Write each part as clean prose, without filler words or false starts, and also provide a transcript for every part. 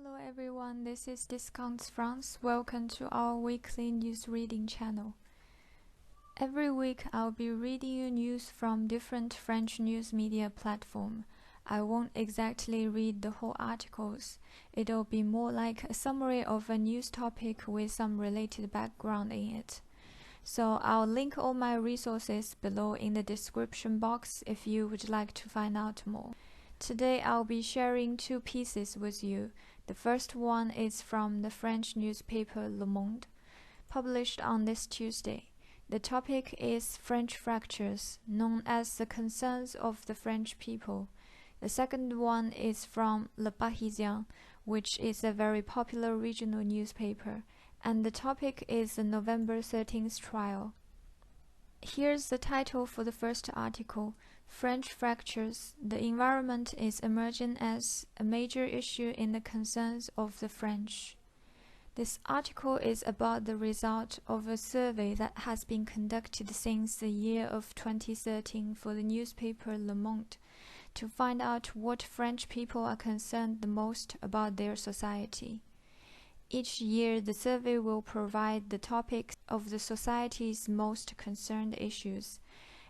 Hello everyone, this is Discounts France. Welcome to our weekly news reading channel. Every week I'll be reading you news from different French news media platforms. I won't exactly read the whole articles. It'll be more like a summary of a news topic with some related background in it. So I'll link all my resources below in the description box if you would like to find out more. Today I'll be sharing two pieces with you. The first one is from the French newspaper Le Monde, published on this Tuesday. The topic is French fractures, known as the concerns of the French people. The second one is from Le Parisien, which is a very popular regional newspaper, and the topic is the November 13th trial. Here's the title for the first article. French fractures. The environment is emerging as a major issue in the concerns of the French. This article is about the result of a survey that has been conducted since the year of 2013 for the newspaper Le Monde to find out what French people are concerned the most about their society. Each year, the survey will provide the topics of the society's most concerned issues,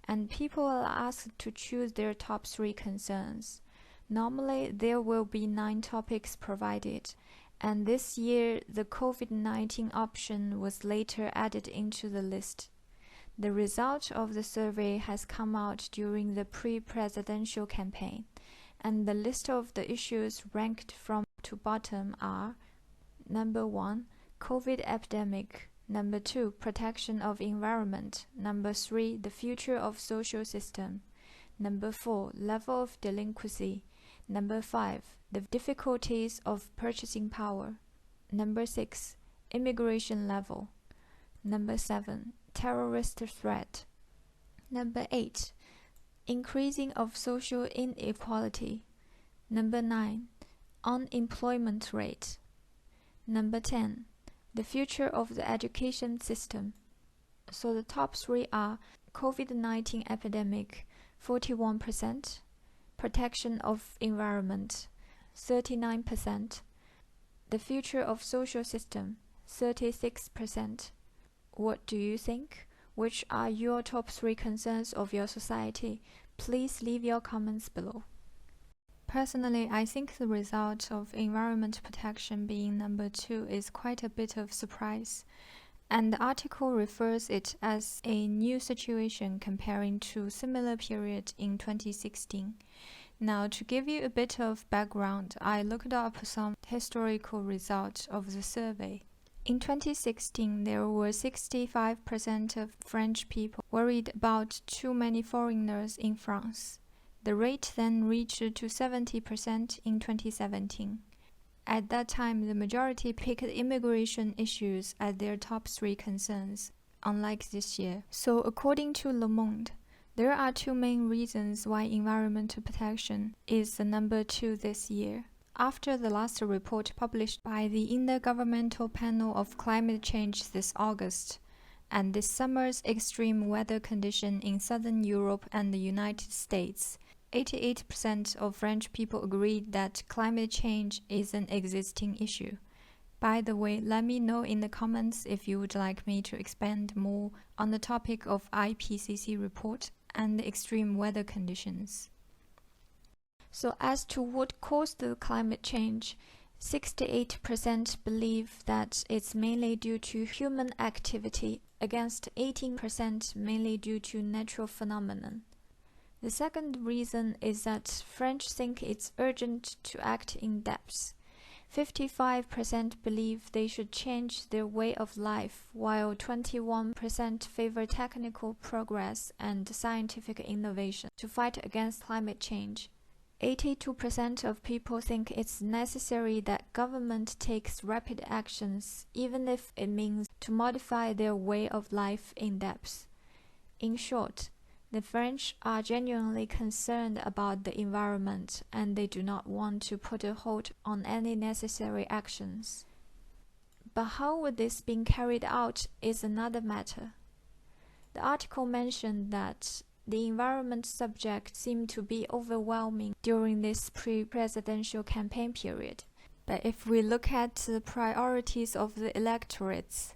and people are asked to choose their top 3 concerns. Normally, there will be 9 topics provided, and this year, the COVID-19 option was later added into the list. The result of the survey has come out during the pre-presidential campaign, and the list of the issues ranked from to bottom are: Number 1, COVID epidemic. Number 2, protection of environment. Number 3, the future of social system. Number 4, level of delinquency. Number 5, the difficulties of purchasing power. Number 6, immigration level. Number 7, terrorist threat. Number 8, increasing of social inequality. Number 9, unemployment rate. Number 10, the future of the education system. So the top 3 are COVID-19 epidemic, 41%, protection of environment, 39%, the future of social system, 36%. What do you think? Which are your top 3 concerns of your society? Please leave your comments below. Personally, I think the result of environment protection being number 2 is quite a bit of surprise, and the article refers it as a new situation comparing to similar period in 2016. Now, to give you a bit of background, I looked up some historical results of the survey. In 2016, there were 65% of French people worried about too many foreigners in France. The rate then reached to 70% in 2017. At that time, the majority picked immigration issues as their top 3 concerns, unlike this year. So according to Le Monde, there are 2 main reasons why environmental protection is the number 2 this year. After the last report published by the Intergovernmental Panel of Climate Change this August, and this summer's extreme weather condition in Southern Europe and the United States, 88% of French people agreed that climate change is an existing issue. By the way, let me know in the comments if you would like me to expand more on the topic of IPCC report and the extreme weather conditions. So as to what caused the climate change, 68% believe that it's mainly due to human activity, against 18% mainly due to natural phenomenon. The second reason is that French think it's urgent to act in depth. 55% believe they should change their way of life, while 21% favor technical progress and scientific innovation to fight against climate change. 82% of people think it's necessary that government takes rapid actions, even if it means to modify their way of life in depth. In short, the French are genuinely concerned about the environment, and they do not want to put a halt on any necessary actions. But how would this be carried out is another matter. The article mentioned that the environment subject seemed to be overwhelming during this pre-presidential campaign period. But if we look at the priorities of the electorates,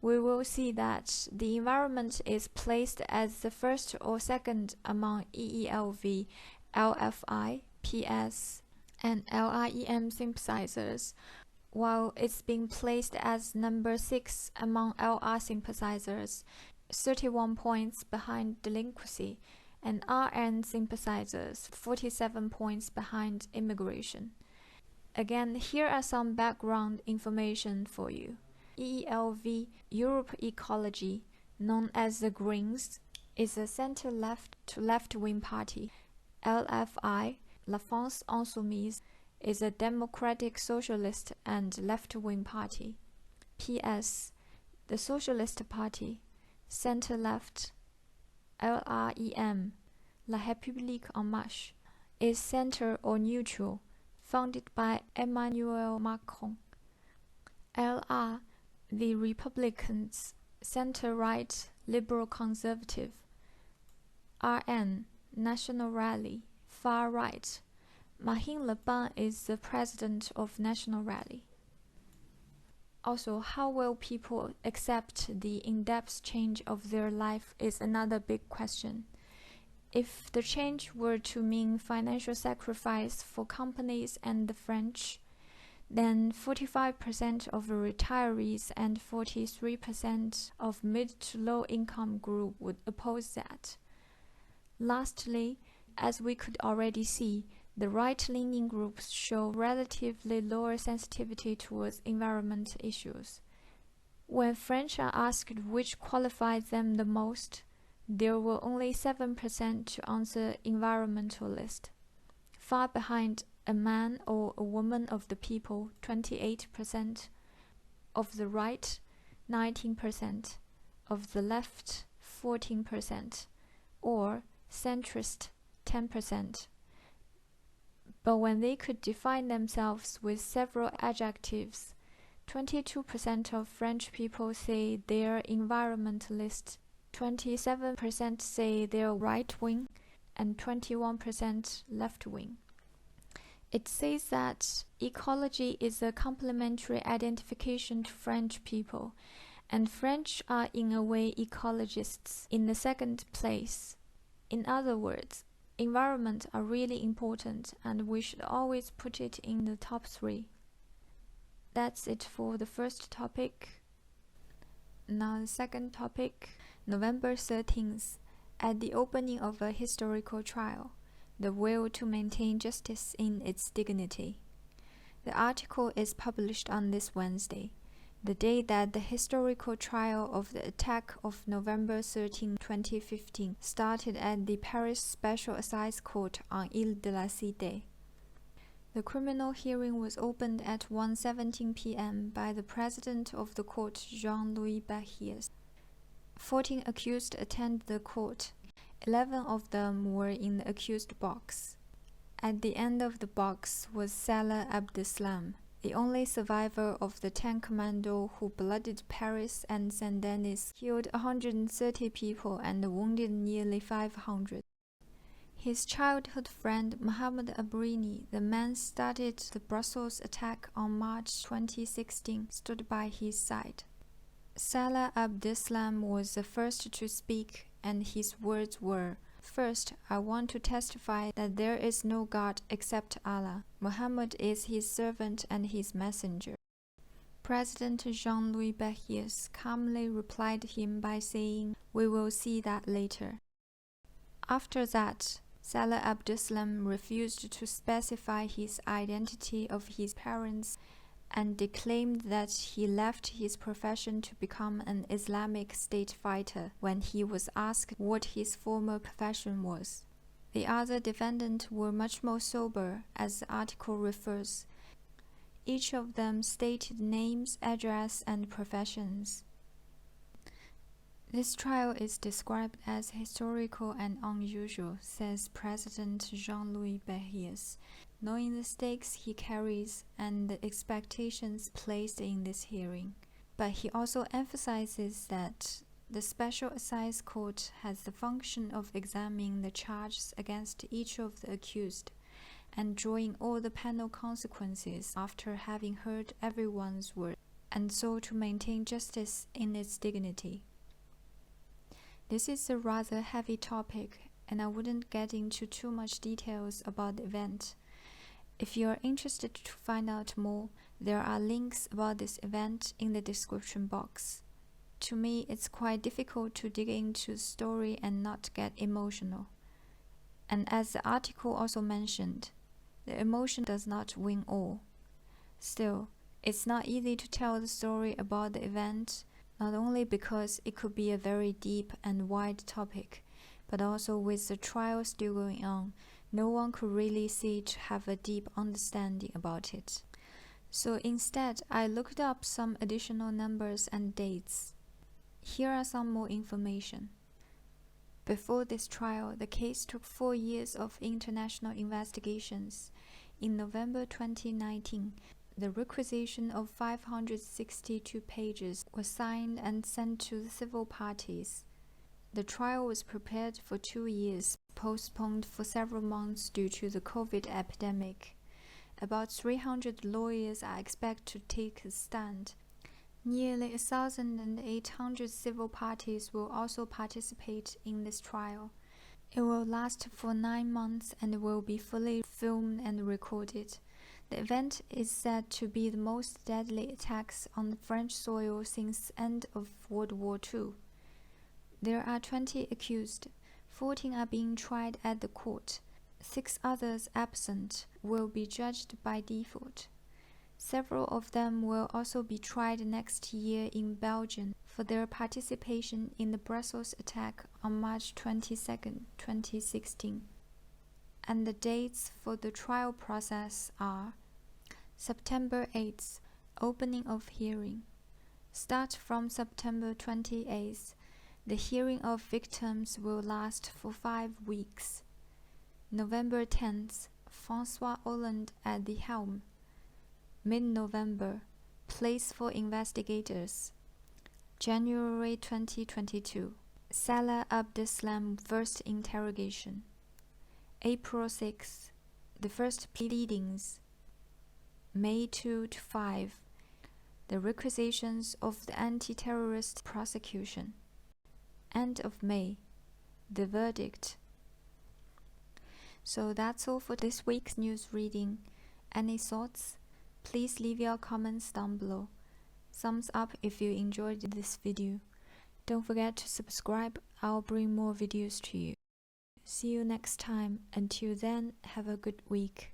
we will see that the environment is placed as the first or second among EELV, LFI, PS, and LREM sympathizers, while it's being placed as number 6 among LR sympathizers, 31 points behind delinquency, and RN sympathizers, 47 points behind immigration. Again, here are some background information for you. EELV, Europe Ecology, known as the Greens, is a center-left to left-wing party. LFI, La France Insoumise, is a democratic socialist and left-wing party. PS, the Socialist Party, center-left. LREM, La République En Marche, is center or neutral, founded by Emmanuel Macron. LR, the Republicans, center-right, liberal conservative. RN, National Rally, far right. Marine Le Pen is the president of National Rally. Also, how will people accept the in-depth change of their life is another big question. If the change were to mean financial sacrifice for companies and the French, then 45% of the retirees and 43% of mid to low income group would oppose that. Lastly, as we could already see, the right-leaning groups show relatively lower sensitivity towards environment issues. When French are asked which qualifies them the most, there were only 7% to answer environmentalist, far behind a man or a woman of the people, 28%, of the right, 19%, of the left, 14%, or centrist, 10%. But when they could define themselves with several adjectives, 22% of French people say they're environmentalist, 27% say they're right-wing, and 21% left-wing. It says that ecology is a complementary identification to French people, and French are in a way ecologists in the second place. In other words, environment are really important and we should always put it in the top 3. That's it for the first topic. Now the second topic, November 13th, at the opening of a historical trial, the will to maintain justice in its dignity. The article is published on this Wednesday, the day that the historical trial of the attack of November 13, 2015 started at the Paris Special Assize Court on Ile-de-la-Cité. The criminal hearing was opened at 1:17 p.m. by the president of the court, Paris Louis Périès. 14 accused attended the court. 11 of them were in the accused box. At the end of the box was Salah Abdeslam, the only survivor of the 10 commando who blooded Paris and Saint-Denis, killed 130 people and wounded nearly 500. His childhood friend Mohamed Abrini, the man started the Brussels attack on March 2016, stood by his side. Salah Abdeslam was the first to speak, and his words were, "First, I want to testify that there is no God except Allah. Muhammad is his servant and his messenger." President Jean-Louis Périès calmly replied him by saying, "We will see that later." After that, Salah Abdeslam refused to specify his identity of his parents and declaimed that he left his profession to become an Islamic State fighter when he was asked what his former profession was. The other defendants were much more sober, as the article refers. Each of them stated names, address, and professions. This trial is described as historical and unusual, says President Jean-Louis Périès, knowing the stakes he carries and the expectations placed in this hearing. But he also emphasizes that the Special Assize Court has the function of examining the charges against each of the accused, and drawing all the penal consequences after having heard everyone's word, and so to maintain justice in its dignity. This is a rather heavy topic, and I wouldn't get into too much details about the event. If you are interested to find out more, there are links about this event in the description box. To me, it's quite difficult to dig into the story and not get emotional. And as the article also mentioned, the emotion does not win all. Still, it's not easy to tell the story about the event, not only because it could be a very deep and wide topic, but also with the trial still going on, no one could really see to have a deep understanding about it. So instead, I looked up some additional numbers and dates. Here are some more information. Before this trial, the case took 4 years of international investigations. In November 2019, the requisition of 562 pages was signed and sent to the civil parties. The trial was prepared for 2 years, postponed for several months due to the COVID epidemic. About 300 lawyers are expected to take a stand. Nearly 1,800 civil parties will also participate in this trial. It will last for 9 months and will be fully filmed and recorded. The event is said to be the most deadly attacks on French soil since the end of World War II. There are 20 accused. 14 are being tried at the court. 6 others absent will be judged by default. Several of them will also be tried next year in Belgium for their participation in the Brussels attack on March 22, 2016. And the dates for the trial process are September 8th, opening of hearing. Start from September 28th. The hearing of victims will last for 5 weeks. November 10th, François Hollande at the helm. Mid-November, place for investigators. January 2022, Salah Abdeslam first interrogation. April 6, the first pleadings. May 2 to 5, the requisitions of the anti-terrorist prosecution. End of May, the verdict. So that's all for this week's news reading. Any thoughts? Please leave your comments down below. Thumbs up if you enjoyed this video. Don't forget to subscribe, I'll bring more videos to you. See you next time. Until then, have a good week.